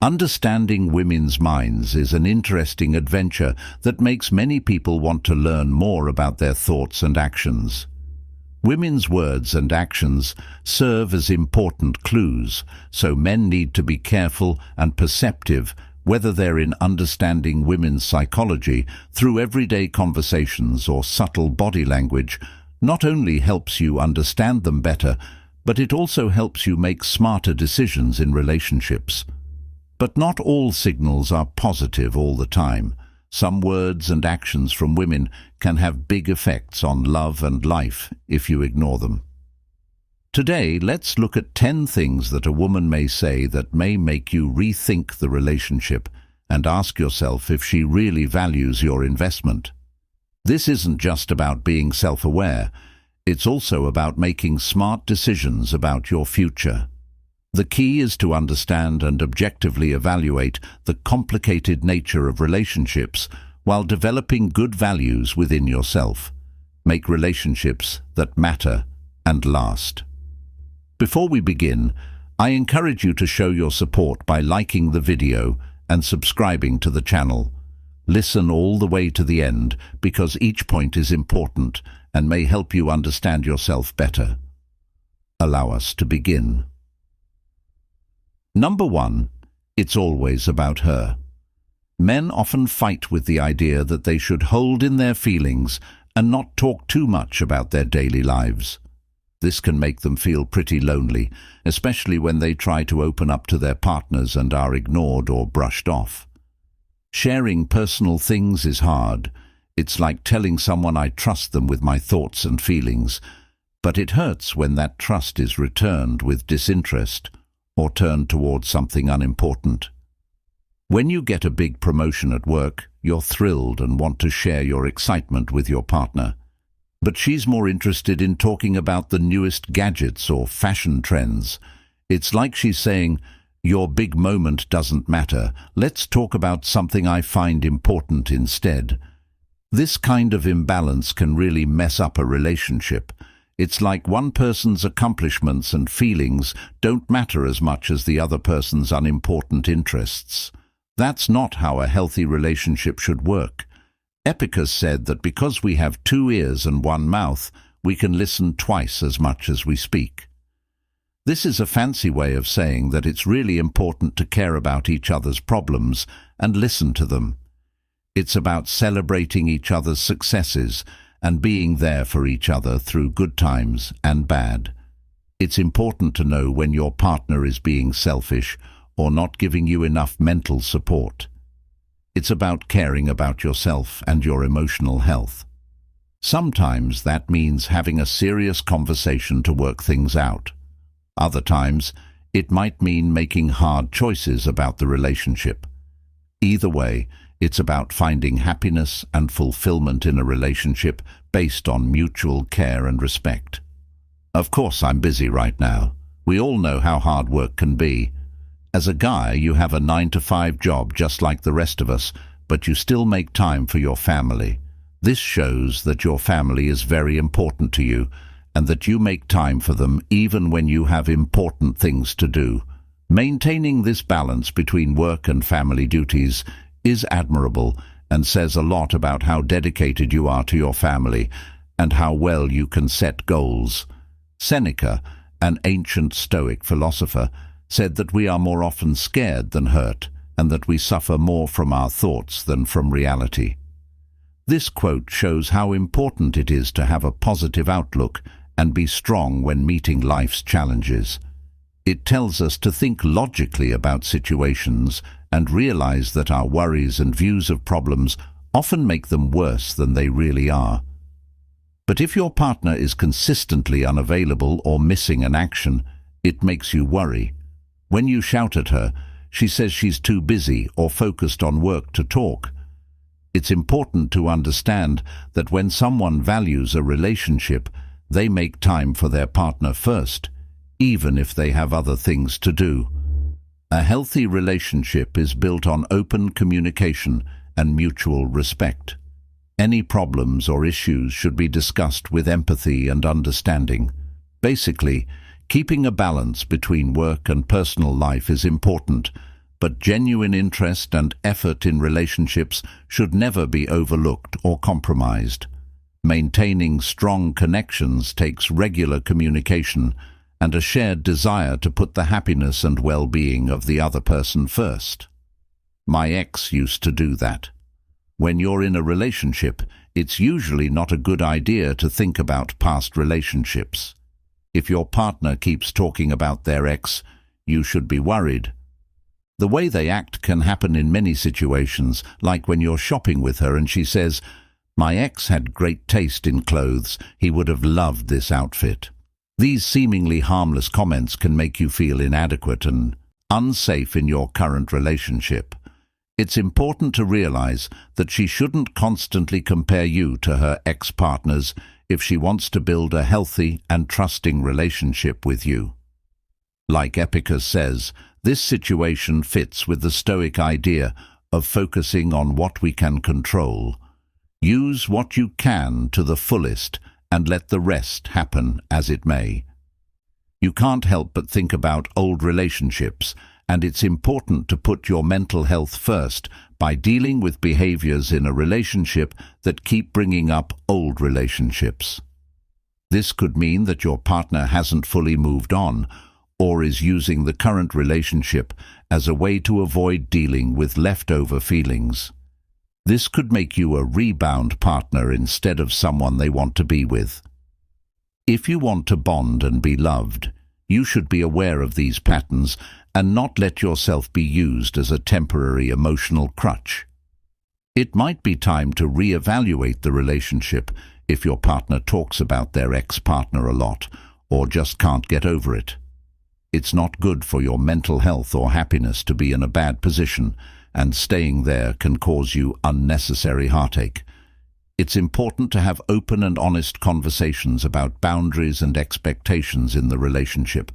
Understanding women's minds is an interesting adventure that makes many people want to learn more about their thoughts and actions. Women's words and actions serve as important clues, so men need to be careful and perceptive whether they're in understanding women's psychology through everyday conversations or subtle body language. Not only helps you understand them better, but it also helps you make smarter decisions in relationships. But not all signals are positive all the time. Some words and actions from women can have big effects on love and life if you ignore them. Today, let's look at 10 things that a woman may say that may make you rethink the relationship and ask yourself if she really values your investment. This isn't just about being self-aware, it's also about making smart decisions about your future. The key is to understand and objectively evaluate the complicated nature of relationships while developing good values within yourself. Make relationships that matter and last. Before we begin, I encourage you to show your support by liking the video and subscribing to the channel. Listen all the way to the end because each point is important and may help you understand yourself better. Allow us to begin. Number 1. It's always about her. Men often fight with the idea that they should hold in their feelings and not talk too much about their daily lives. This can make them feel pretty lonely, especially when they try to open up to their partners and are ignored or brushed off. Sharing personal things is hard. It's like telling someone I trust them with my thoughts and feelings, but it hurts when that trust is returned with disinterest or turned towards something unimportant. When you get a big promotion at work, you're thrilled and want to share your excitement with your partner. But she's more interested in talking about the newest gadgets or fashion trends. It's like she's saying, "Your big moment doesn't matter. Let's talk about something I find important instead." This kind of imbalance can really mess up a relationship. It's like one person's accomplishments and feelings don't matter as much as the other person's unimportant interests. That's not how a healthy relationship should work. Epicurus said that because we have 2 ears and 1 mouth, we can listen twice as much as we speak. This is a fancy way of saying that it's really important to care about each other's problems and listen to them. It's about celebrating each other's successes and being there for each other through good times and bad. It's important to know when your partner is being selfish or not giving you enough mental support. It's about caring about yourself and your emotional health. Sometimes that means having a serious conversation to work things out. Other times, it might mean making hard choices about the relationship. Either way, it's about finding happiness and fulfillment in a relationship based on mutual care and respect. Of course, I'm busy right now. We all know how hard work can be. As a guy, you have a 9-to-5 job just like the rest of us, but you still make time for your family. This shows that your family is very important to you and that you make time for them even when you have important things to do. Maintaining this balance between work and family duties is admirable and says a lot about how dedicated you are to your family and how well you can set goals. Seneca, an ancient Stoic philosopher, said that we are more often scared than hurt and that we suffer more from our thoughts than from reality. This quote shows how important it is to have a positive outlook and be strong when meeting life's challenges. It tells us to think logically about situations and realize that our worries and views of problems often make them worse than they really are. But if your partner is consistently unavailable or missing an action, it makes you worry. When you shout at her, she says she's too busy or focused on work to talk. It's important to understand that when someone values a relationship, they make time for their partner first, even if they have other things to do. A healthy relationship is built on open communication and mutual respect. Any problems or issues should be discussed with empathy and understanding. Basically, keeping a balance between work and personal life is important, but genuine interest and effort in relationships should never be overlooked or compromised. Maintaining strong connections takes regular communication and a shared desire to put the happiness and well-being of the other person first. My ex used to do that. When you're in a relationship, it's usually not a good idea to think about past relationships. If your partner keeps talking about their ex, you should be worried. The way they act can happen in many situations, like when you're shopping with her and she says, "My ex had great taste in clothes, he would have loved this outfit." These seemingly harmless comments can make you feel inadequate and unsafe in your current relationship. It's important to realize that she shouldn't constantly compare you to her ex-partners if she wants to build a healthy and trusting relationship with you. Like Epicurus says, this situation fits with the Stoic idea of focusing on what we can control. Use what you can to the fullest and let the rest happen as it may. You can't help but think about old relationships, and it's important to put your mental health first by dealing with behaviors in a relationship that keep bringing up old relationships. This could mean that your partner hasn't fully moved on, or is using the current relationship as a way to avoid dealing with leftover feelings. This could make you a rebound partner instead of someone they want to be with. If you want to bond and be loved, you should be aware of these patterns and not let yourself be used as a temporary emotional crutch. It might be time to reevaluate the relationship if your partner talks about their ex-partner a lot or just can't get over it. It's not good for your mental health or happiness to be in a bad position, and staying there can cause you unnecessary heartache. It's important to have open and honest conversations about boundaries and expectations in the relationship.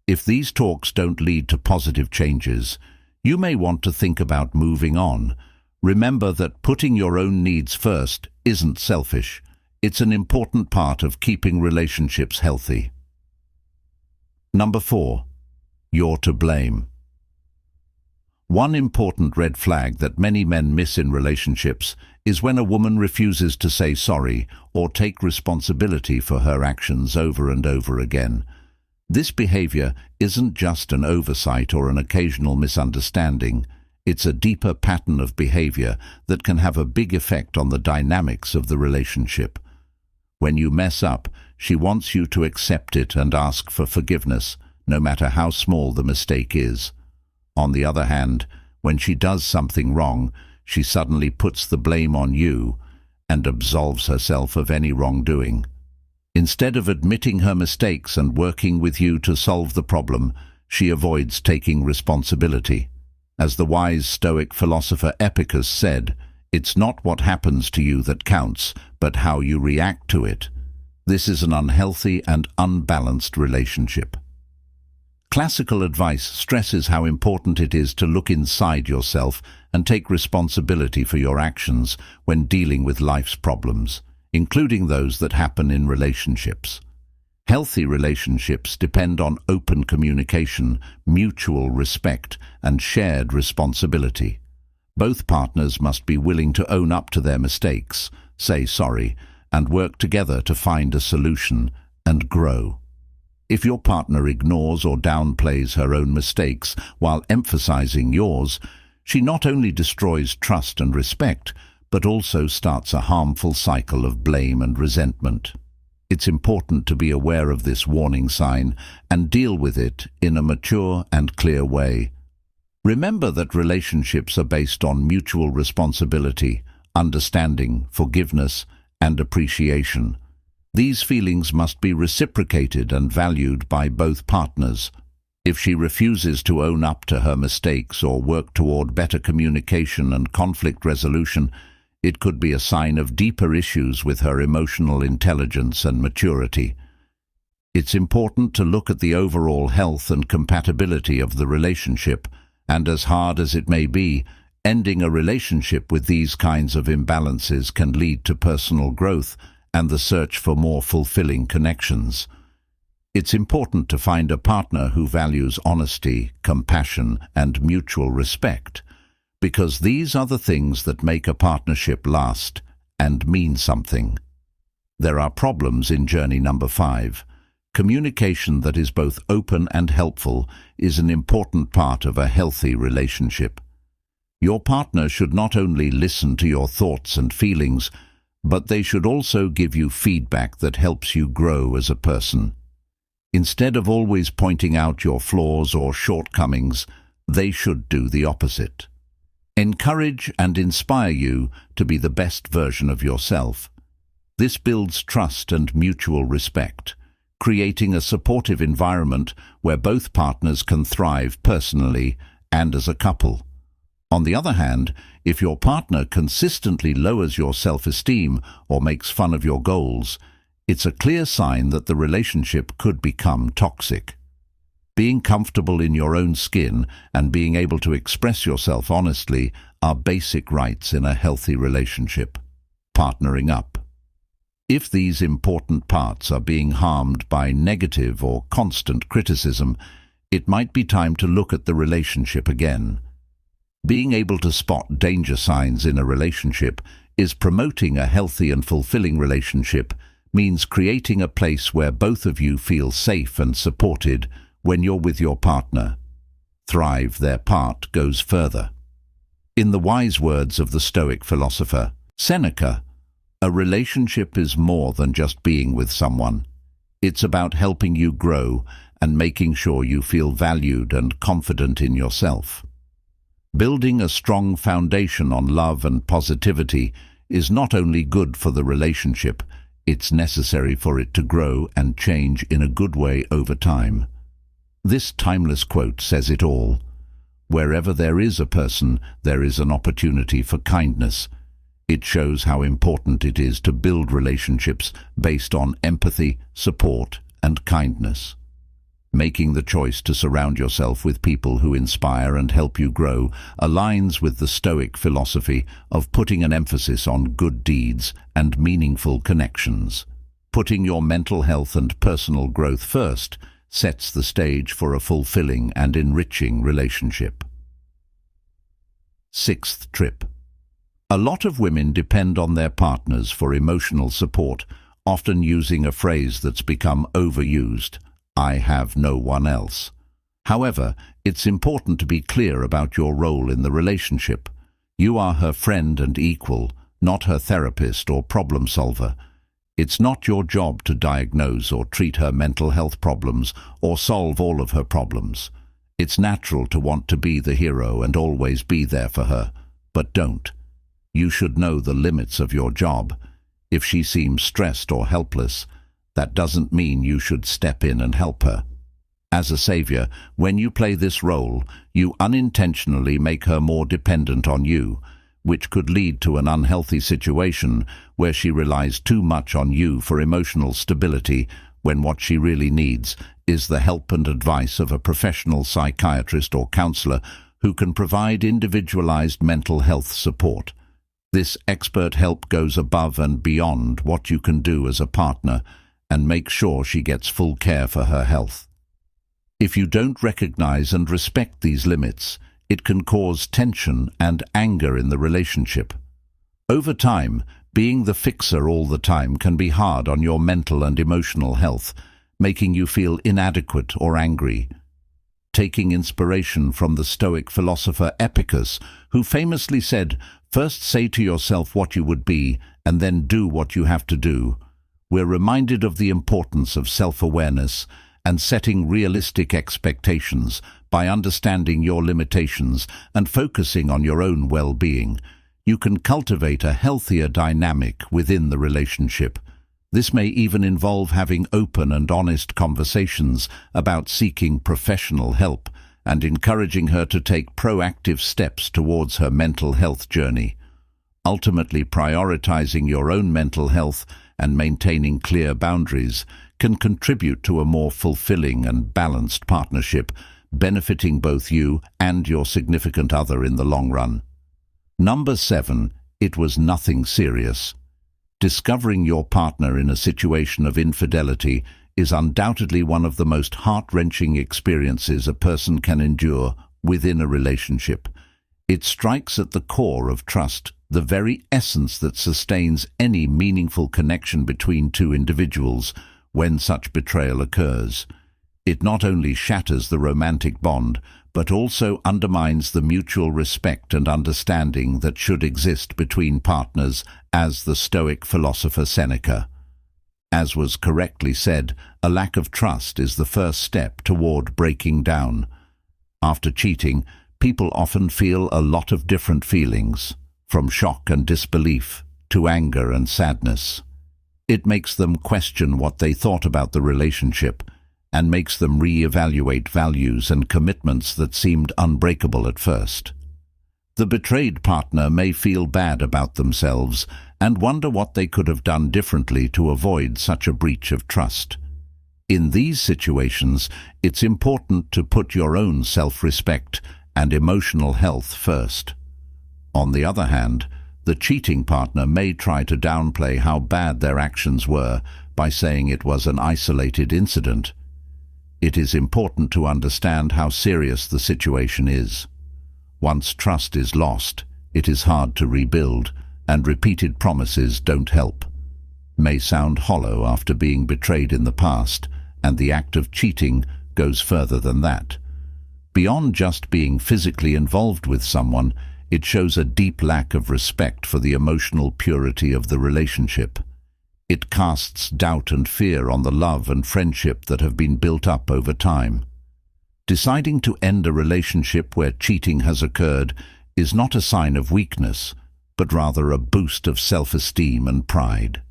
If these talks don't lead to positive changes, you may want to think about moving on. Remember that putting your own needs first isn't selfish. It's an important part of keeping relationships healthy. Number 4. You're to blame. One important red flag that many men miss in relationships is when a woman refuses to say sorry or take responsibility for her actions over and over again. This behavior isn't just an oversight or an occasional misunderstanding. It's a deeper pattern of behavior that can have a big effect on the dynamics of the relationship. When you mess up, she wants you to accept it and ask for forgiveness, no matter how small the mistake is. On the other hand, when she does something wrong, she suddenly puts the blame on you and absolves herself of any wrongdoing. Instead of admitting her mistakes and working with you to solve the problem, she avoids taking responsibility. As the wise Stoic philosopher Epicurus said, "It's not what happens to you that counts, but how you react to it." This is an unhealthy and unbalanced relationship. Classical advice stresses how important it is to look inside yourself and take responsibility for your actions when dealing with life's problems, including those that happen in relationships. Healthy relationships depend on open communication, mutual respect, and shared responsibility. Both partners must be willing to own up to their mistakes, say sorry, and work together to find a solution and grow. If your partner ignores or downplays her own mistakes while emphasizing yours, she not only destroys trust and respect, but also starts a harmful cycle of blame and resentment. It's important to be aware of this warning sign and deal with it in a mature and clear way. Remember that relationships are based on mutual responsibility, understanding, forgiveness, and appreciation. These feelings must be reciprocated and valued by both partners. If she refuses to own up to her mistakes or work toward better communication and conflict resolution, it could be a sign of deeper issues with her emotional intelligence and maturity. It's important to look at the overall health and compatibility of the relationship, and as hard as it may be, ending a relationship with these kinds of imbalances can lead to personal growth and the search for more fulfilling connections. It's important to find a partner who values honesty, compassion, and mutual respect, because these are the things that make a partnership last and mean something. There are problems in journey number 5. Communication that is both open and helpful is an important part of a healthy relationship. Your partner should not only listen to your thoughts and feelings, but they should also give you feedback that helps you grow as a person. Instead of always pointing out your flaws or shortcomings, they should do the opposite. Encourage and inspire you to be the best version of yourself. This builds trust and mutual respect, creating a supportive environment where both partners can thrive personally and as a couple. On the other hand, if your partner consistently lowers your self-esteem or makes fun of your goals, it's a clear sign that the relationship could become toxic. Being comfortable in your own skin and being able to express yourself honestly are basic rights in a healthy relationship. Partnering up. If these important parts are being harmed by negative or constant criticism, it might be time to look at the relationship again. Being able to spot danger signs in a relationship is promoting a healthy and fulfilling relationship, means creating a place where both of you feel safe and supported when you're with your partner. Thrive their part goes further. In the wise words of the Stoic philosopher Seneca, a relationship is more than just being with someone. It's about helping you grow and making sure you feel valued and confident in yourself. Building a strong foundation on love and positivity is not only good for the relationship, it's necessary for it to grow and change in a good way over time. This timeless quote says it all. Wherever there is a person, there is an opportunity for kindness. It shows how important it is to build relationships based on empathy, support, and kindness. Making the choice to surround yourself with people who inspire and help you grow aligns with the Stoic philosophy of putting an emphasis on good deeds and meaningful connections. Putting your mental health and personal growth first sets the stage for a fulfilling and enriching relationship. 6th tip. A lot of women depend on their partners for emotional support, often using a phrase that's become overused: "I have no one else." However, it's important to be clear about your role in the relationship. You are her friend and equal, not her therapist or problem solver. It's not your job to diagnose or treat her mental health problems or solve all of her problems. It's natural to want to be the hero and always be there for her, but don't. You should know the limits of your job. If she seems stressed or helpless, that doesn't mean you should step in and help her. As a savior, when you play this role, you unintentionally make her more dependent on you, which could lead to an unhealthy situation where she relies too much on you for emotional stability when what she really needs is the help and advice of a professional psychiatrist or counselor who can provide individualized mental health support. This expert help goes above and beyond what you can do as a partner and makes sure she gets full care for her health. If you don't recognize and respect these limits, it can cause tension and anger in the relationship. Over time, being the fixer all the time can be hard on your mental and emotional health, making you feel inadequate or angry. Taking inspiration from the Stoic philosopher Epicurus, who famously said, "First say to yourself what you would be, and then do what you have to do," we're reminded of the importance of self-awareness and setting realistic expectations by understanding your limitations and focusing on your own well-being. You can cultivate a healthier dynamic within the relationship. This may even involve having open and honest conversations about seeking professional help and encouraging her to take proactive steps towards her mental health journey. Ultimately, prioritizing your own mental health and maintaining clear boundaries can contribute to a more fulfilling and balanced partnership, benefiting both you and your significant other in the long run. Number 7. It was nothing serious. Discovering your partner in a situation of infidelity is undoubtedly one of the most heart-wrenching experiences a person can endure within a relationship. It strikes at the core of trust, the very essence that sustains any meaningful connection between two individuals when such betrayal occurs. It not only shatters the romantic bond, but also undermines the mutual respect and understanding that should exist between partners, as the Stoic philosopher Seneca. As was correctly said, a lack of trust is the first step toward breaking down. After cheating, people often feel a lot of different feelings, from shock and disbelief to anger and sadness. It makes them question what they thought about the relationship and makes them re-evaluate values and commitments that seemed unbreakable at first. The betrayed partner may feel bad about themselves and wonder what they could have done differently to avoid such a breach of trust. In these situations, it's important to put your own self-respect and emotional health first. On the other hand, the cheating partner may try to downplay how bad their actions were by saying it was an isolated incident. It is important to understand how serious the situation is. Once trust is lost, it is hard to rebuild, and repeated promises don't help. May sound hollow after being betrayed in the past, and the act of cheating goes further than that. Beyond just being physically involved with someone, it shows a deep lack of respect for the emotional purity of the relationship. It casts doubt and fear on the love and friendship that have been built up over time. Deciding to end a relationship where cheating has occurred is not a sign of weakness, but rather a boost of self-esteem and pride.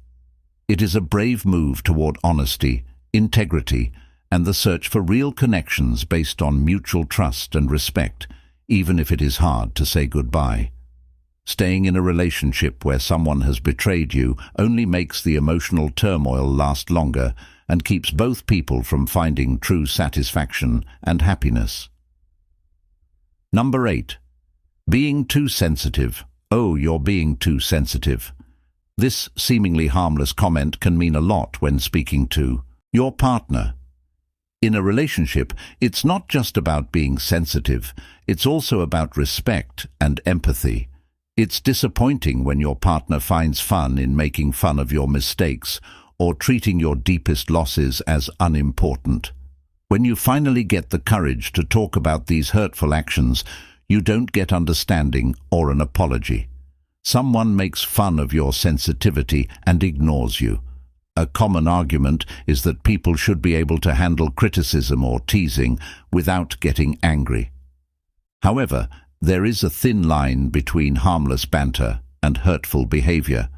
It is a brave move toward honesty, integrity, and the search for real connections based on mutual trust and respect, even if it is hard to say goodbye. Staying in a relationship where someone has betrayed you only makes the emotional turmoil last longer and keeps both people from finding true satisfaction and happiness. Number 8. Being too sensitive. Oh, you're being too sensitive. This seemingly harmless comment can mean a lot when speaking to your partner. In a relationship, it's not just about being sensitive, it's also about respect and empathy. It's disappointing when your partner finds fun in making fun of your mistakes or treating your deepest losses as unimportant. When you finally get the courage to talk about these hurtful actions, you don't get understanding or an apology. Someone makes fun of your sensitivity and ignores you. A common argument is that people should be able to handle criticism or teasing without getting angry. However, there is a thin line between harmless banter and hurtful behavior,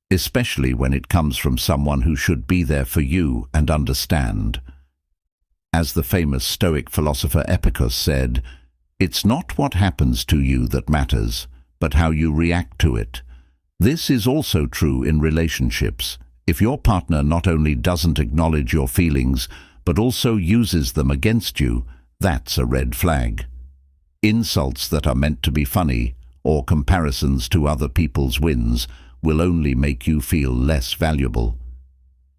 especially when it comes from someone who should be there for you and understand. As the famous Stoic philosopher Epicurus said, "It's not what happens to you that matters, but how you react to it." This is also true in relationships. If your partner not only doesn't acknowledge your feelings, but also uses them against you, that's a red flag. Insults that are meant to be funny, or comparisons to other people's wins, will only make you feel less valuable.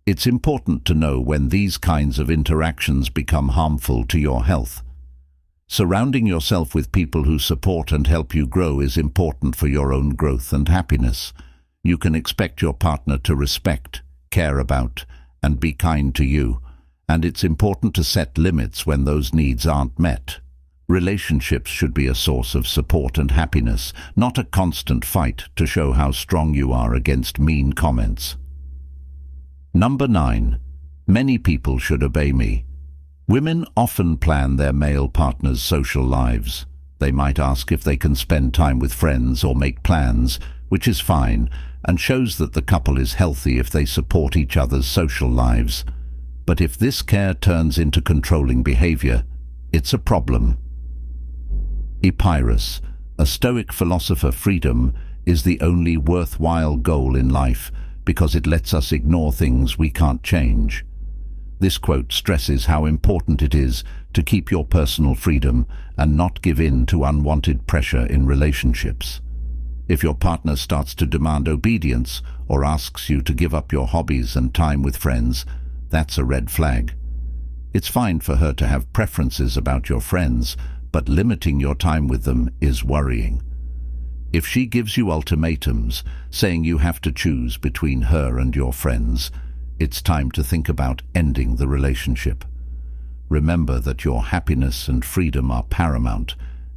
It's important to know when these kinds of interactions become harmful to your health. Surrounding yourself with people who support and help you grow is important for your own growth and happiness. You can expect your partner to respect, care about, and be kind to you, and it's important to set limits when those needs aren't met. Relationships should be a source of support and happiness, not a constant fight to show how strong you are against mean comments. Number 9. Many people should obey me. Women often plan their male partner's social lives. They might ask if they can spend time with friends or make plans, which is fine, and shows that the couple is healthy if they support each other's social lives. But if this care turns into controlling behavior, it's a problem. Epirus, a Stoic philosopher, freedom is the only worthwhile goal in life because it lets us ignore things we can't change. This quote stresses how important it is to keep your personal freedom and not give in to unwanted pressure in relationships. If your partner starts to demand obedience or asks you to give up your hobbies and time with friends, that's a red flag. It's fine for her to have preferences about your friends, but limiting your time with them is worrying. If she gives you ultimatums, saying you have to choose between her and your friends, it's time to think about ending the relationship. Remember that your happiness and freedom are paramount,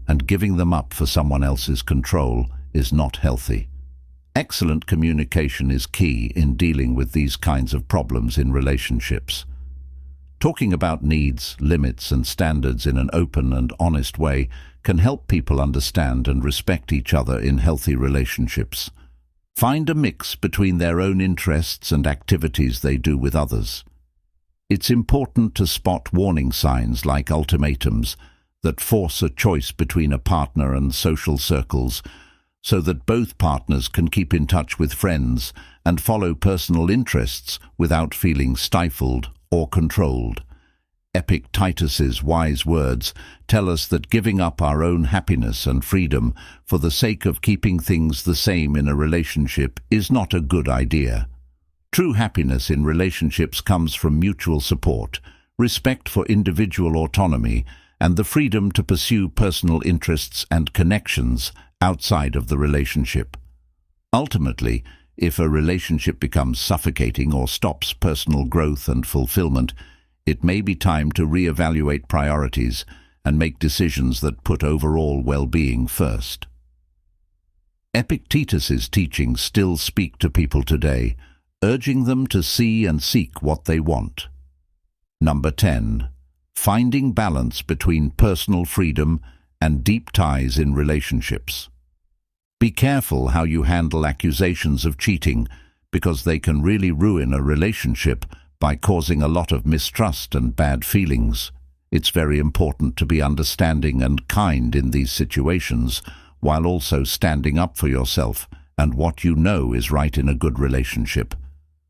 and giving them up for someone else's control is not healthy. Excellent communication is key in dealing with these kinds of problems in relationships. Talking about needs, limits, and standards in an open and honest way can help people understand and respect each other in healthy relationships. Find a mix between their own interests and activities they do with others. It's important to spot warning signs like ultimatums that force a choice between a partner and social circles, so that both partners can keep in touch with friends and follow personal interests without feeling stifled or controlled. Epictetus's wise words tell us that giving up our own happiness and freedom for the sake of keeping things the same in a relationship is not a good idea. True happiness in relationships comes from mutual support, respect for individual autonomy, and the freedom to pursue personal interests and connections outside of the relationship. Ultimately, if a relationship becomes suffocating or stops personal growth and fulfillment, it may be time to reevaluate priorities and make decisions that put overall well-being first. Epictetus's teachings still speak to people today, urging them to see and seek what they want. Number 10. Finding balance between personal freedom and deep ties in relationships. Be careful how you handle accusations of cheating, because they can really ruin a relationship by causing a lot of mistrust and bad feelings. It's very important to be understanding and kind in these situations, while also standing up for yourself and what you know is right in a good relationship.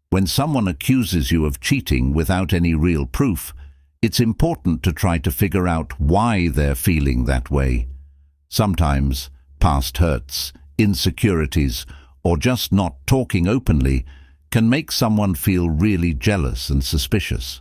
When someone accuses you of cheating without any real proof, it's important to try to figure out why they're feeling that way. Sometimes past hurts, insecurities, or just not talking openly can make someone feel really jealous and suspicious.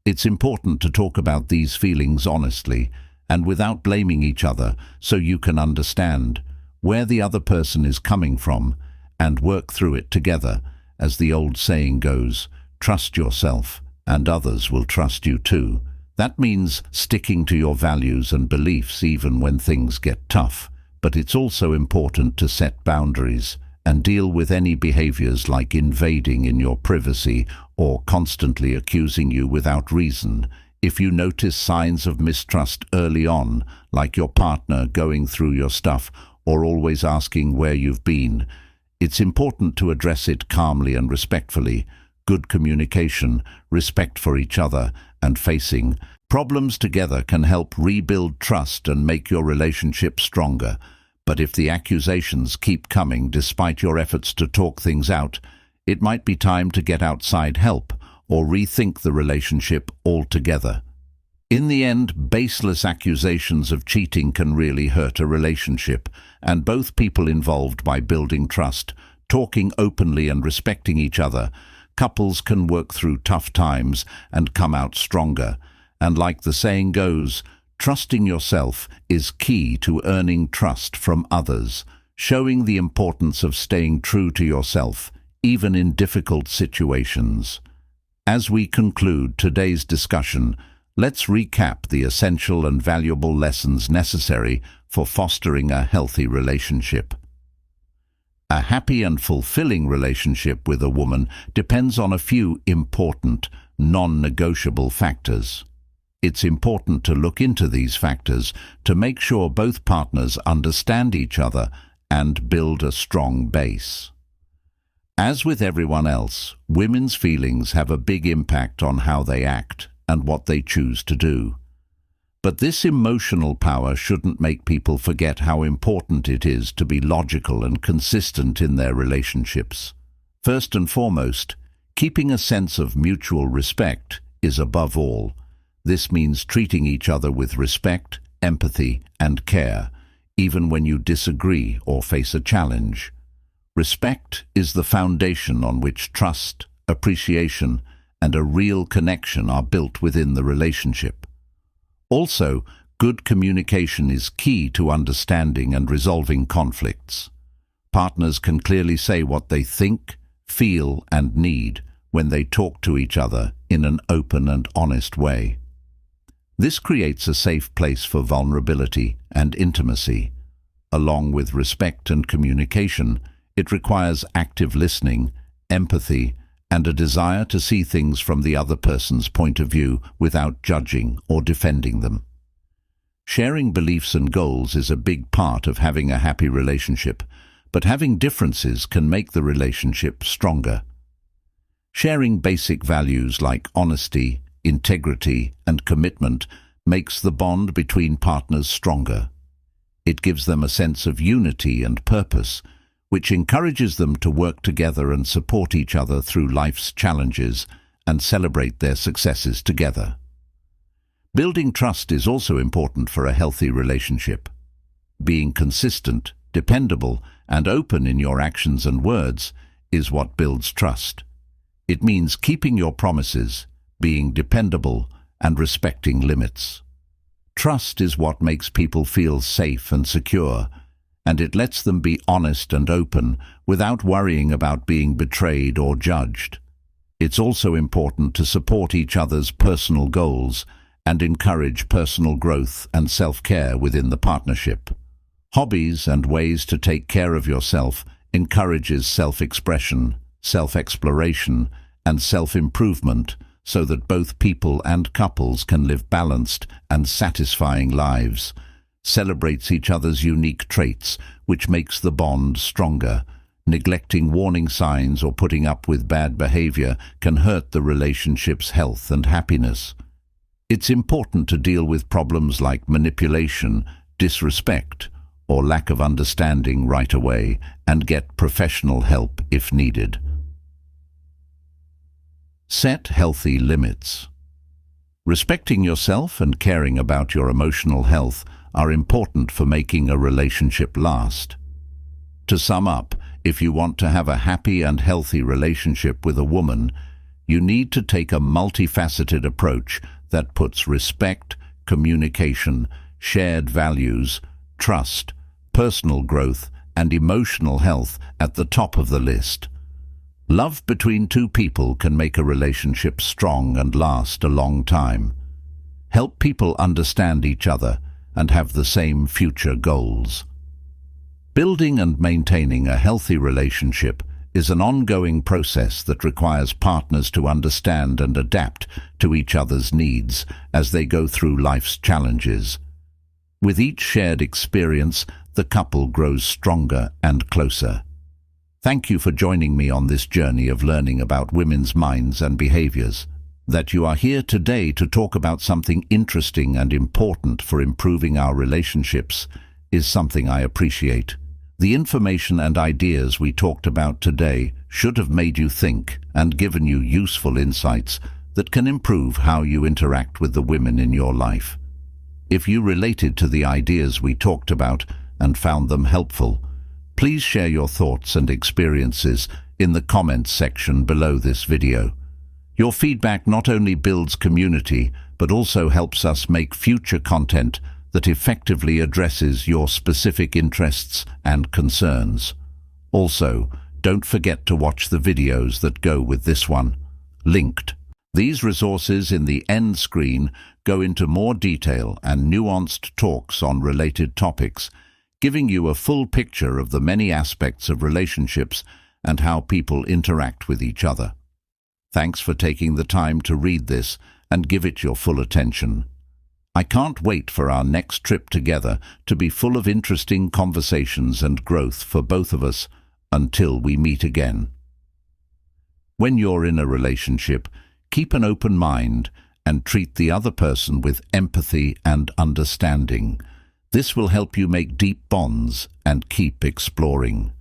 It's important to talk about these feelings honestly and without blaming each other, so you can understand where the other person is coming from and work through it together. As the old saying goes, trust yourself and others will trust you too. That means sticking to your values and beliefs even when things get tough, but it's also important to set boundaries and deal with any behaviors like invading in your privacy or constantly accusing you without reason. If you notice signs of mistrust early on, like your partner going through your stuff or always asking where you've been, it's important to address it calmly and respectfully. Good communication, respect for each other, and facing problems together can help rebuild trust and make your relationship stronger. But if the accusations keep coming despite your efforts to talk things out, it might be time to get outside help or rethink the relationship altogether. In the end, baseless accusations of cheating can really hurt a relationship, and both people involved by building trust, talking openly and respecting each other, couples can work through tough times and come out stronger. And like the saying goes, trusting yourself is key to earning trust from others, showing the importance of staying true to yourself, even in difficult situations. As we conclude today's discussion, let's recap the essential and valuable lessons necessary for fostering a healthy relationship. A happy and fulfilling relationship with a woman depends on a few important, non-negotiable factors. It's important to look into these factors to make sure both partners understand each other and build a strong base. As with everyone else, women's feelings have a big impact on how they act and what they choose to do. But this emotional power shouldn't make people forget how important it is to be logical and consistent in their relationships. First and foremost, keeping a sense of mutual respect is above all. This means treating each other with respect, empathy, and care, even when you disagree or face a challenge. Respect is the foundation on which trust, appreciation, and a real connection are built within the relationship. Also, good communication is key to understanding and resolving conflicts. Partners can clearly say what they think, feel, and need when they talk to each other in an open and honest way. This creates a safe place for vulnerability and intimacy. Along with respect and communication, it requires active listening, empathy, and a desire to see things from the other person's point of view without judging or defending them. Sharing beliefs and goals is a big part of having a happy relationship, but having differences can make the relationship stronger. Sharing basic values like honesty, integrity, and commitment makes the bond between partners stronger. It gives them a sense of unity and purpose, which encourages them to work together and support each other through life's challenges and celebrate their successes together. Building trust is also important for a healthy relationship. Being consistent, dependable, and open in your actions and words is what builds trust. It means keeping your promises, being dependable, and respecting limits. Trust is what makes people feel safe and secure, and it lets them be honest and open without worrying about being betrayed or judged. It's also important to support each other's personal goals and encourage personal growth and self-care within the partnership. Hobbies and ways to take care of yourself encourages self-expression, self-exploration, and self-improvement so that both people and couples can live balanced and satisfying lives. Celebrates each other's unique traits, which makes the bond stronger. Neglecting warning signs or putting up with bad behavior can hurt the relationship's health and happiness. It's important to deal with problems like manipulation, disrespect, or lack of understanding right away and get professional help if needed. Set healthy limits. Respecting yourself and caring about your emotional health are important for making a relationship last. To sum up, if you want to have a happy and healthy relationship with a woman, you need to take a multifaceted approach that puts respect, communication, shared values, trust, personal growth, and emotional health at the top of the list. Love between two people can make a relationship strong and last a long time. Help people understand each other and have the same future goals. Building and maintaining a healthy relationship is an ongoing process that requires partners to understand and adapt to each other's needs as they go through life's challenges. With each shared experience, the couple grows stronger and closer. Thank you for joining me on this journey of learning about women's minds and behaviors. That you are here today to talk about something interesting and important for improving our relationships is something I appreciate. The information and ideas we talked about today should have made you think and given you useful insights that can improve how you interact with the women in your life. If you related to the ideas we talked about and found them helpful, please share your thoughts and experiences in the comments section below this video. Your feedback not only builds community, but also helps us make future content that effectively addresses your specific interests and concerns. Also, don't forget to watch the videos that go with this one, linked. These resources in the end screen go into more detail and nuanced talks on related topics, giving you a full picture of the many aspects of relationships and how people interact with each other. Thanks for taking the time to read this and give it your full attention. I can't wait for our next trip together to be full of interesting conversations and growth for both of us until we meet again. When you're in a relationship, keep an open mind and treat the other person with empathy and understanding. This will help you make deep bonds and keep exploring.